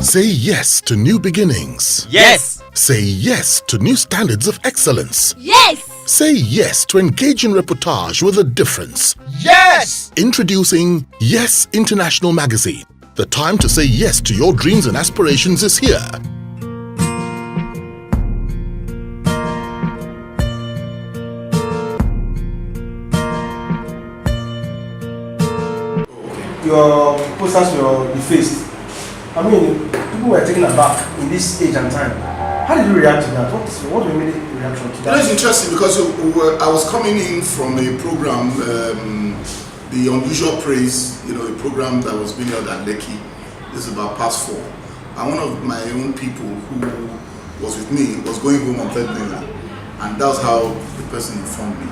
Say yes to new beginnings. Yes. Say yes to new standards of excellence. Yes. Say yes to engaging reportage with a difference. Yes. Introducing Yes International Magazine. The time to say yes to your dreams and aspirations is here. Your posters were defaced. I mean, people were taken aback in this age and time. How did you react to that? What was your immediate reaction to that? It's interesting because I was coming in from a program, the Unusual Praise, a program that was being held at Lekki. This is about past 4. And one of my own people who was with me was going home on third day, and that was how the person informed me.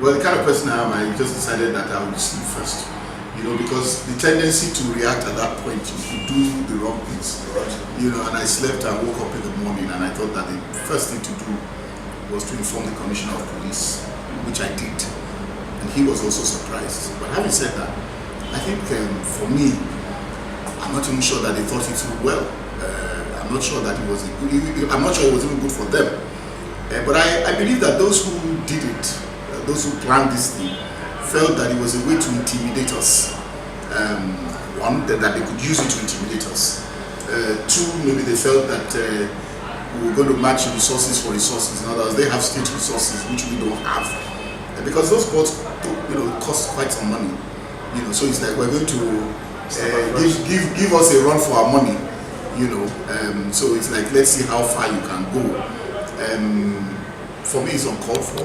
Well, the kind of person I am, I just decided that I would sleep first. Because the tendency to react at that point is to do the wrong things. And I slept and woke up in the morning, and I thought that the first thing to do was to inform the Commissioner of Police, which I did. And he was also surprised. But having said that, I think for me, I'm not even sure that they thought it through well. I'm not sure that it was I'm not sure it was even good for them. But I believe that those who did it, those who planned this thing, felt that it was a way to intimidate us. One, that they could use it to intimidate us. Two, maybe they felt that we were going to match resources for resources. In other words, they have state resources which we don't have. Because those boats, cost quite some money. So it's like we're going to give us a run for our money. So it's like, let's see how far you can go. For me, it's uncalled for.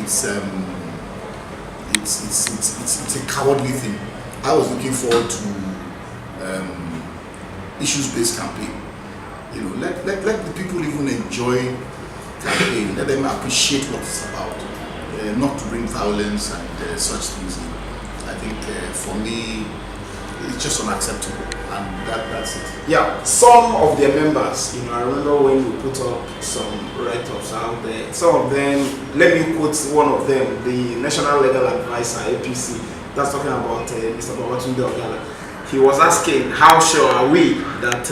It's a cowardly thing. I was looking forward to issues-based campaign. Let the people even enjoy campaign. Let them appreciate what it's about. Not to bring violence and such things in. I think for me, it's just unacceptable, and that's it. Yeah, some of their members, I remember when we put up some write-ups out there, some of them, let me quote one of them, the National Legal Advisor, APC, that's talking about Mr. Babatunde Ogala. He was asking, how sure are we that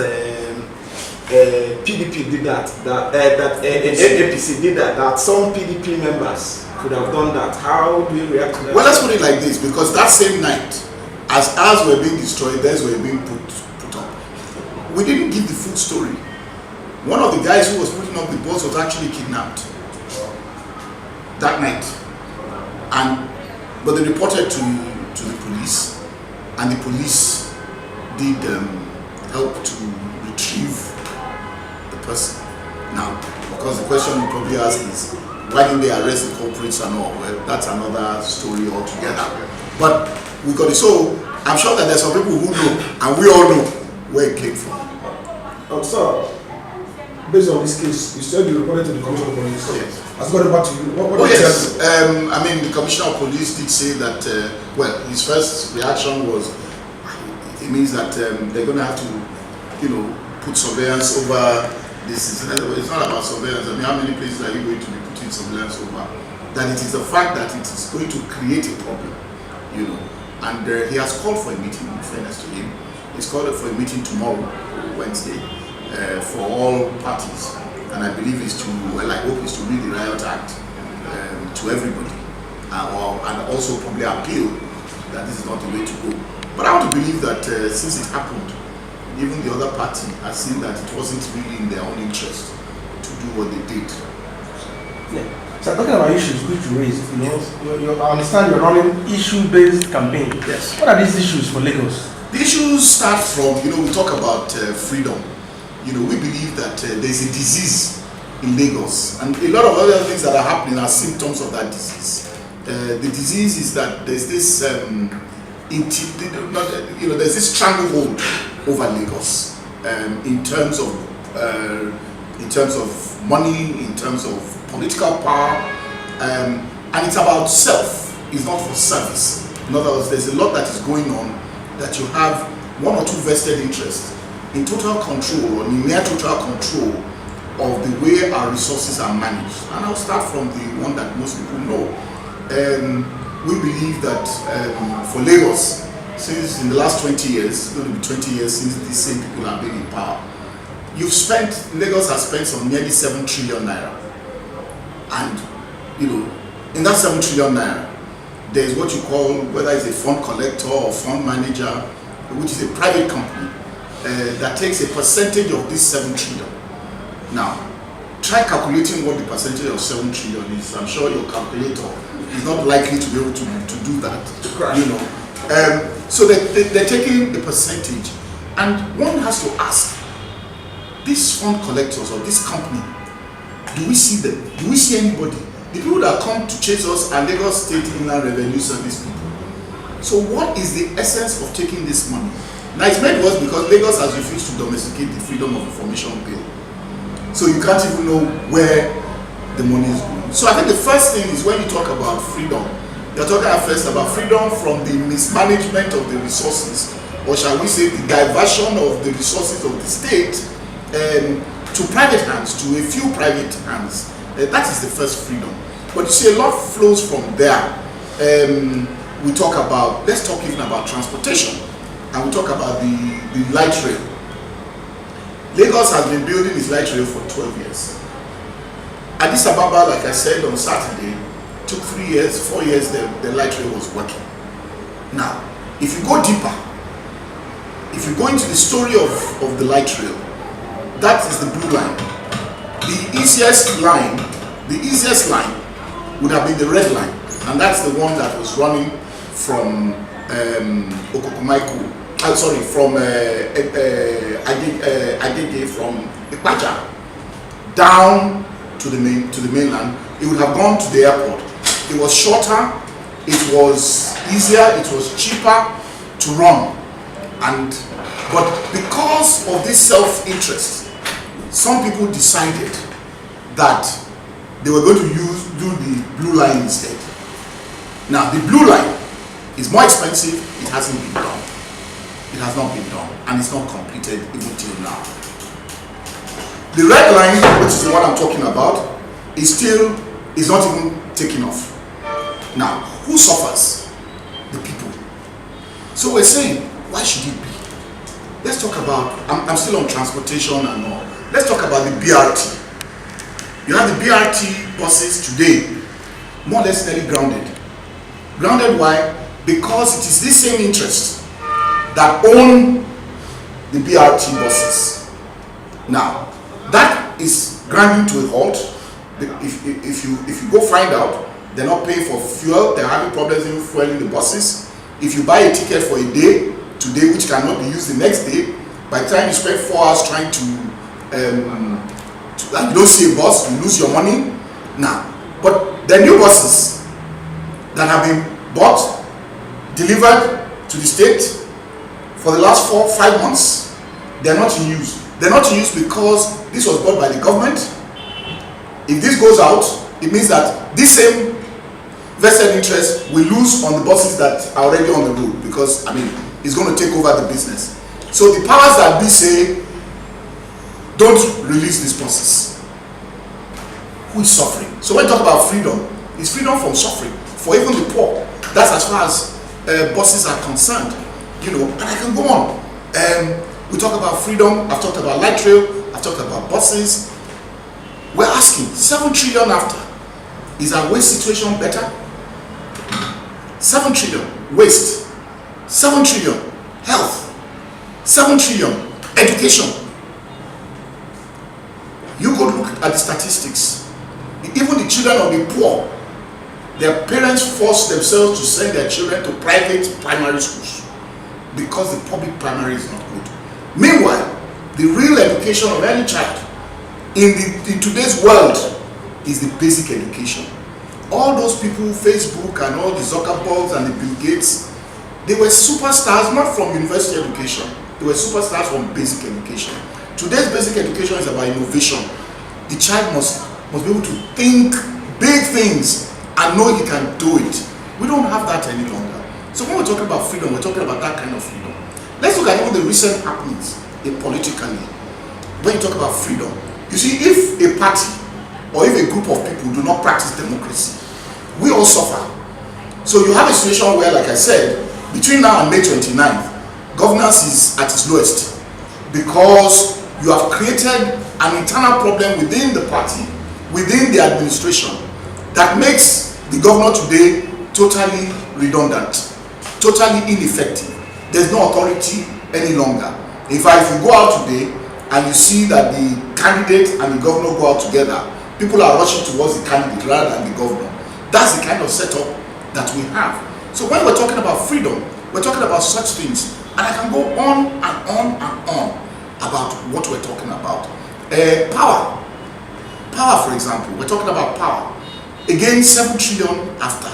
PDP did that APC did that some PDP members could have done that? How do you react to that? Well, let's put it like this, because that same night, as ours were being destroyed, theirs were being put up. We didn't give the full story. One of the guys who was putting up the boards was actually kidnapped that night, but they reported to the police, and the police did help to retrieve the person. Now, because the question you probably ask is, why didn't they arrest the culprits and all? Well, that's another story altogether. But we got it. So I'm sure that there's some people who know, and we all know where it came from. So, based on this case, you said you reported to the Commissioner of Police. Yes. Has got back to you. What yes. The Commissioner of Police did say that. His first reaction was, it means that they're going to have to, put surveillance over this. It's not about surveillance. How many places are you going to be putting surveillance over? That it is the fact that it is going to create a problem, And he has called for a meeting, in fairness to him. He's called for a meeting tomorrow, Wednesday, for all parties. And I believe I hope is to read the Riot Act to everybody. And also probably appeal that this is not the way to go. But I want to believe that since it happened, even the other party has seen that it wasn't really in their own interest to do what they did. Yeah. So talking about issues which you raised, I understand you're running issue-based campaign. Yes. What are these issues for Lagos? The issues start from, we talk about freedom. We believe that there's a disease in Lagos, and a lot of other things that are happening are symptoms of that disease. The disease is that there's this, there's this stranglehold over Lagos in terms of money, in terms of political power, and it's about self. It's not for service. In other words, there's a lot that is going on that you have one or two vested interests in total control or in near total control of the way our resources are managed. And I'll start from the one that most people know. We believe that for Lagos, since in the last 20 years, it's going to be 20 years since these same people have been in power, Lagos has spent some nearly 7 trillion naira. And, in that 7 trillion naira, there is what you call, whether it's a fund collector or fund manager, which is a private company, that takes a percentage of this 7 trillion. Now, try calculating what the percentage of 7 trillion is. I'm sure your calculator is not likely to be able to do that. So they're taking a percentage, and one has to ask, these fund collectors or this company, do we see them? Do we see anybody? The people that come to chase us are Lagos State Inland Revenue Service people. So what is the essence of taking this money? Now, it's made worse because Lagos has refused to domesticate the Freedom of Information Bill. So you can't even know where the money is going. So I think the first thing is, when you talk about freedom, you're talking at first about freedom from the mismanagement of the resources, or shall we say the diversion of the resources of the state to private hands, to a few private hands. That is the first freedom. But you see, a lot flows from there. Let's talk even about transportation, and we talk about the light rail. Lagos has been building its light rail for 12 years. Addis Ababa, like I said on Saturday, took 3 years, 4 years, the light rail was working. Now, if you go deeper, if you go into the story of the light rail, that is the blue line. The easiest line would have been the red line, and that's the one that was running from Okokumaiku, from Agege, from Agbaje down to the mainland. It would have gone to the airport. It was shorter, it was easier, it was cheaper to run, but because of this self-interest, some people decided that they were going to do the blue line instead. Now, the blue line is more expensive. It hasn't been done. It has not been done, and it's not completed even till now. The red line, which is the one I'm talking about, is not even taking off. Now, who suffers? The people. So we're saying, why should it be? Let's talk about, I'm still on transportation and all. Let's talk about the BRT. You have the BRT buses today, more or less nearly grounded. Grounded why? Because it is this same interest that own the BRT buses. Now, that is grinding to a halt. If you go find out, they're not paying for fuel, they're having problems in fueling the buses. If you buy a ticket for a day, today, which cannot be used the next day, by the time you spend 4 hours trying to and you don't see a bus, you lose your money. Now, but the new buses that have been bought, delivered to the state for the last 4-5 months, they're not in use. They're not in use because this was bought by the government. If this goes out, it means that this same vested interest will lose on the buses that are already on the road, because it's going to take over the business. So the powers that be say, don't release these buses. Who is suffering? So when we talk about freedom, it's freedom from suffering for even the poor. That's as far as buses are concerned. And I can go on. We talk about freedom. I've talked about light rail. I've talked about buses. We're asking, 7 trillion after, is our waste situation better? 7 trillion waste, 7 trillion health, 7 trillion education. You go look at the statistics. Even the children of the poor, their parents force themselves to send their children to private primary schools because the public primary is not good. Meanwhile, the real education of any child in today's world is the basic education. All those people, Facebook and all the Zuckerbergs and the Bill Gates, they were superstars not from university education. They were superstars from basic education. Today's basic education is about innovation. The child must be able to think big things and know he can do it. We don't have that any longer. So when we're talking about freedom, we're talking about that kind of freedom. Let's look at all the recent happenings politically. When you talk about freedom, you see, if a party or if a group of people do not practice democracy, we all suffer. So you have a situation where, like I said, between now and May 29th, governance is at its lowest, because you have created an internal problem within the party, within the administration, that makes the governor today totally redundant, totally ineffective. There's no authority any longer. In fact, if you go out today and you see that the candidate and the governor go out together, people are rushing towards the candidate rather than the governor. That's the kind of setup that we have. So when we're talking about freedom, we're talking about such things. And I can go on and on and on about what we're talking about. Power. Power, for example, we're talking about power. Again, 7 trillion after.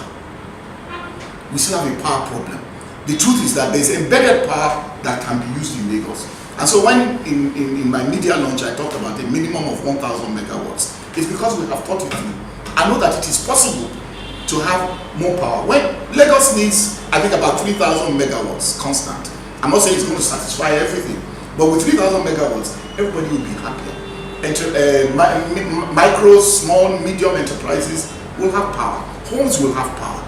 We still have a power problem. The truth is that there's embedded power that can be used in Lagos. And so when in my media launch I talked about a minimum of 1,000 megawatts, it's because we have thought it through. I know that it is possible to have more power. When Lagos needs, I think, about 3,000 megawatts constant. I'm not saying it's going to satisfy everything, but with 3,000 megawatts, everybody will be happier. Micro, small, medium enterprises will have power. Homes will have power.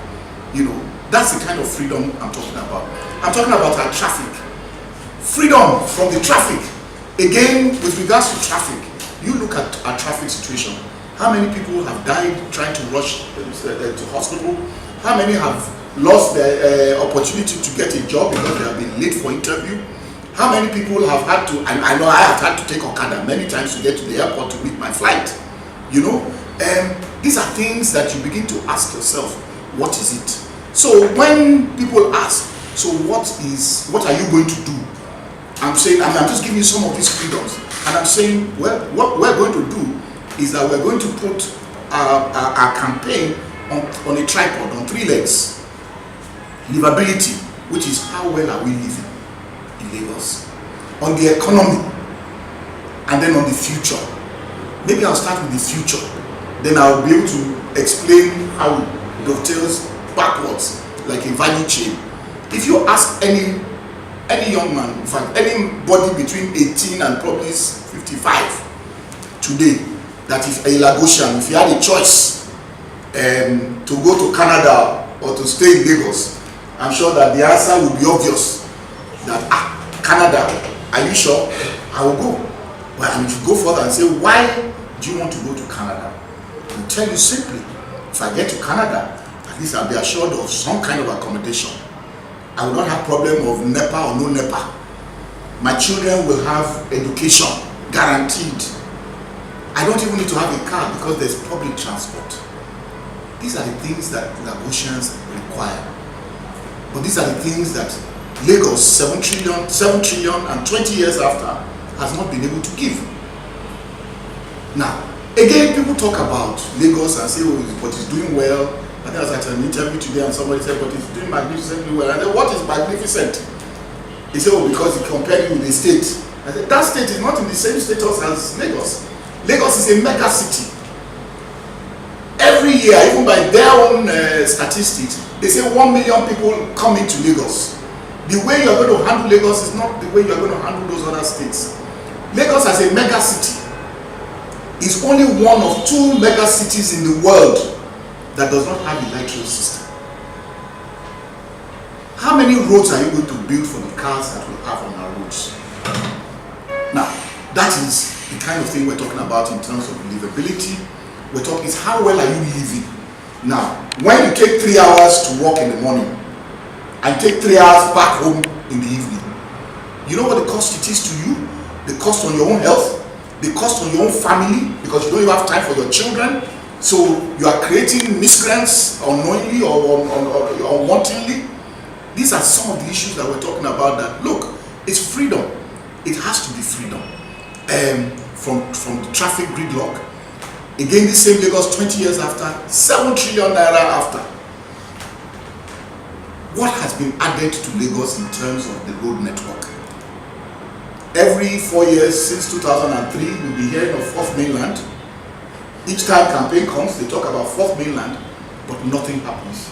You know, that's the kind of freedom I'm talking about. I'm talking about our traffic. Freedom from the traffic. Again, with regards to traffic, you look at our traffic situation. How many people have died trying to rush to hospital? How many have lost their opportunity to get a job because they have been late for interview? How many people have had to, and I know I have had to take Okada many times to get to the airport to meet my flight, you know? These are things that you begin to ask yourself, what is it? So when people ask, so what are you going to do? I'm saying, I'm just giving you some of these freedoms, and I'm saying, well, what we're going to do is that we're going to put our campaign on a tripod, on 3 legs. Livability, which is how well are we living in Lagos, on the economy, and then on the future. Maybe I'll start with the future, then I'll be able to explain how it dovetails backwards like a value chain. If you ask any young man, in fact anybody between 18 and probably 55 today, that if a Lagosian, if you had a choice to go to Canada or to stay in Lagos, I'm sure that the answer will be obvious. That Canada, are you sure? I will go. But if you go further and say, why do you want to go to Canada? I'll tell you simply, if I get to Canada, at least I'll be assured of some kind of accommodation. I will not have problem of NEPA or no NEPA. My children will have education guaranteed. I don't even need to have a car because there's public transport. These are the things that Lagosians require. But these are the things that Lagos, 7 trillion and 20 years after, has not been able to give. Now, again, people talk about Lagos and say, oh, but it's doing well. I think I was at an interview today and somebody said, but it's doing magnificently well. And I said, what is magnificent? He said, oh, because he compared it with the state. I said, that state is not in the same status as Lagos. Lagos is a mega city. Every year, even by their own statistics, they say 1 million people come into Lagos. The way you're going to handle Lagos is not the way you're going to handle those other states. Lagos as a mega city is only one of 2 mega cities in the world that does not have a light rail system. How many roads are you going to build for the cars that we have on our roads? Now, that is the kind of thing we're talking about in terms of livability. We're talking is how well are you living? Now, when you take 3 hours to walk in the morning and take 3 hours back home in the evening, you know what the cost it is to you? The cost on your own health, the cost on your own family, because you don't even have time for your children. So you are creating miscreants unknowingly or unwantingly. These are some of the issues that we're talking about that, look, it's freedom. It has to be freedom. From the traffic gridlock. Again, the same Lagos 20 years after, 7 trillion naira after. What has been added to Lagos in terms of the road network? Every 4 years since 2003, we'll be hearing of 4th mainland. Each time campaign comes, they talk about 4th mainland, but nothing happens.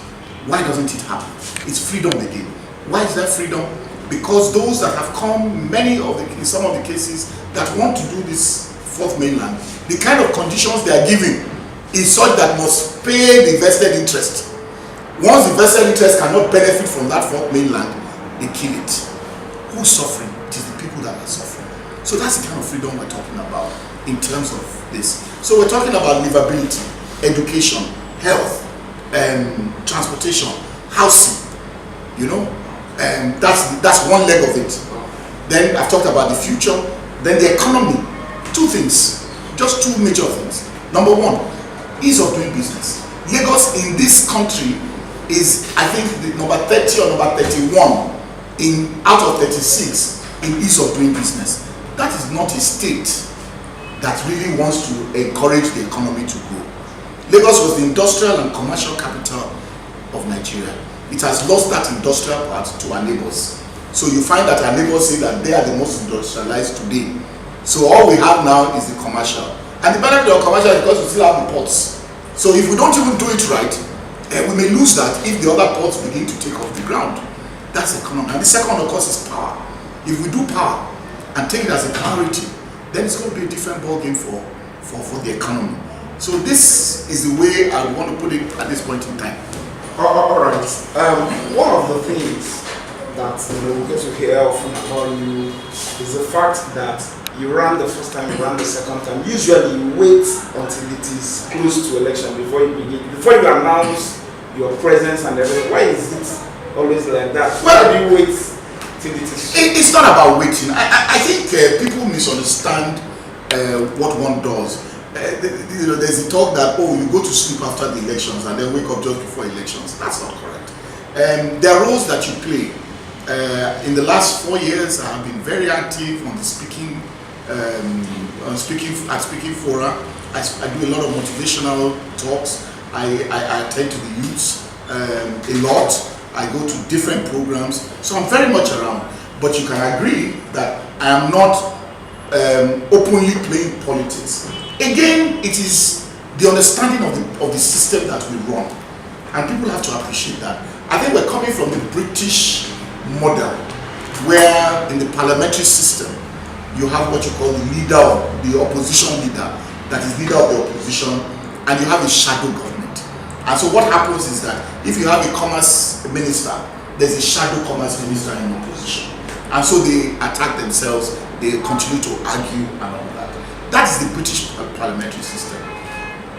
Why doesn't it happen? It's freedom again. Why is that freedom? Because those that have come, in some of the cases, that want to do this 4th mainland, the kind of conditions they are giving is such that must pay the vested interest. Once the vested interest cannot benefit from that 4th mainland, they kill it. Who's suffering? It is the people that are suffering. So that's the kind of freedom we're talking about in terms of this. So we're talking about livability, education, health, transportation, housing, you know, and that's one leg of it. Then I've talked about the future, then the economy. Two things, just two major things. Number one, ease of doing business. Lagos in this country is, I think, the number 30 or number 31 out of 36 in ease of doing business. That is not a state that really wants to encourage the economy to grow. Lagos was the industrial and commercial capital of Nigeria. It has lost that industrial part to our neighbors. So you find that our neighbors say that they are the most industrialized today. So all we have now is the commercial. And the benefit of commercial is because we still have the ports. So if we don't even do it right, we may lose that if the other ports begin to take off the ground. That's economy. And the second, of course, is power. If we do power and take it as a priority, then it's going to be a different ballgame for the economy. So this is the way I want to put it at this point in time. All right. One of the things that we get to hear often about you is the fact that you ran the first time, you ran the second time. Usually you wait until it is close to election before you announce your presence and everything. Why is it always like that? Why do you wait till it is? It's not about waiting. I think people misunderstand what one does. There's a talk that, oh, you go to sleep after the elections and then wake up just before elections. That's not correct. There are roles that you play. In the last 4 years, I have been very active on the speaking fora. I do a lot of motivational talks. I attend to the youths a lot. I go to different programs. So I'm very much around. But you can agree that I am not openly playing politics. Again, it is the understanding of the system that we run. And people have to appreciate that. I think we're coming from the British model, where in the parliamentary system, you have what you call the leader, the opposition leader, that is leader of the opposition, and you have a shadow government. And so what happens is that if you have a commerce minister, there's a shadow commerce minister in opposition. And so they attack themselves, they continue to argue and all that. That is the British parliamentary system.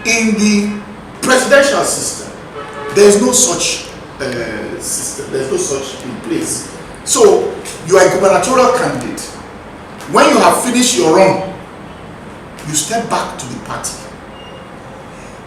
In the presidential system, there is no such system, there's no such in place. So you are a gubernatorial candidate. When you have finished your run, you step back to the party.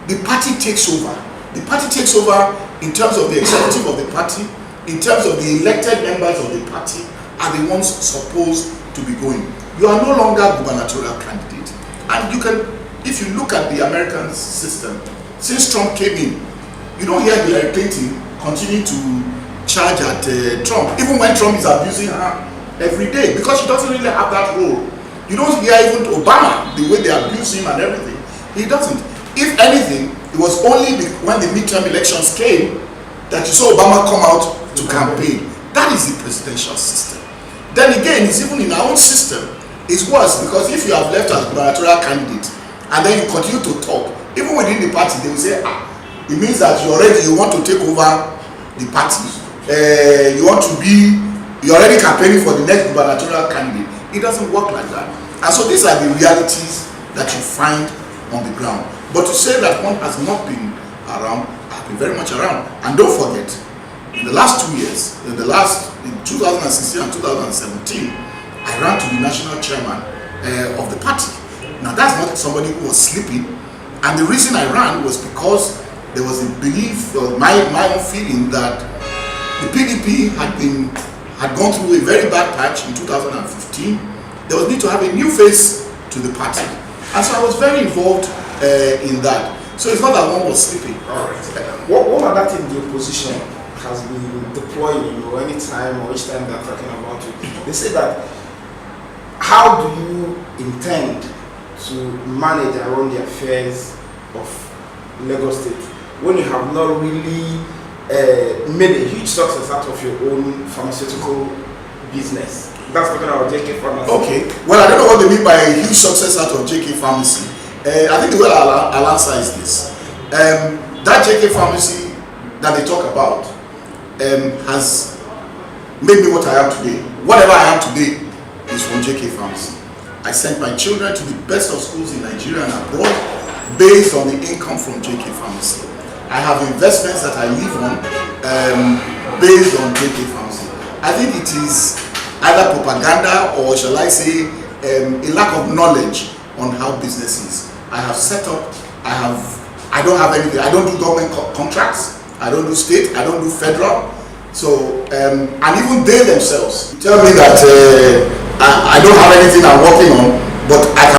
The party takes over. The party takes over in terms of the executive of the party, in terms of the elected members of the party are the ones supposed to be going. You are no longer a gubernatorial candidate. And you can, if you look at the American system, since Trump came in, you don't hear Hillary Clinton continue to charge at Trump, even when Trump is abusing her every day, because she doesn't really have that role. You don't hear even Obama, the way they abuse him and everything. He doesn't. If anything, it was only when the midterm elections came that you saw Obama come out to campaign. That is the presidential system. Then again, it's even in our own system. It's worse, because if you have left as gubernatorial candidate and then you continue to talk, even within the party, they will say, it means that you want to take over the party. You're already campaigning for the next gubernatorial candidate. It doesn't work like that. And so these are the realities that you find on the ground. But to say that one has not been around, I've been very much around. And don't forget, in the last 2 years, in 2016 and 2017, I ran to be national chairman of the party. Now that's not somebody who was sleeping. And the reason I ran was because there was a belief, my own feeling, that the PDP had gone through a very bad patch in 2015. There was need to have a new face to the party. And so I was very involved in that. So it's not that one was sleeping. All right. What other thing the opposition has been deploying, anytime or each time they're talking about it? They say that, how do you intend to manage around the affairs of Lagos State when you have not really made a huge success out of your own pharmaceutical business? That's talking about JK Pharmacy. Okay. Well, I don't know what they mean by a huge success out of JK Pharmacy. I think the way I'll answer is this. That JK Pharmacy that they talk about has made me what I am today. Whatever I am today is from JK Pharmacy. I sent my children to the best of schools in Nigeria and abroad based on the income from JK Pharmacy. I have investments that I live on based on JK Pharmacy. I think it is either propaganda or shall I say a lack of knowledge on how business is. I have set up, I don't have anything, I don't do government contracts, I don't do state, I don't do federal. So, and even they themselves tell me that I don't have anything I'm working on, but I can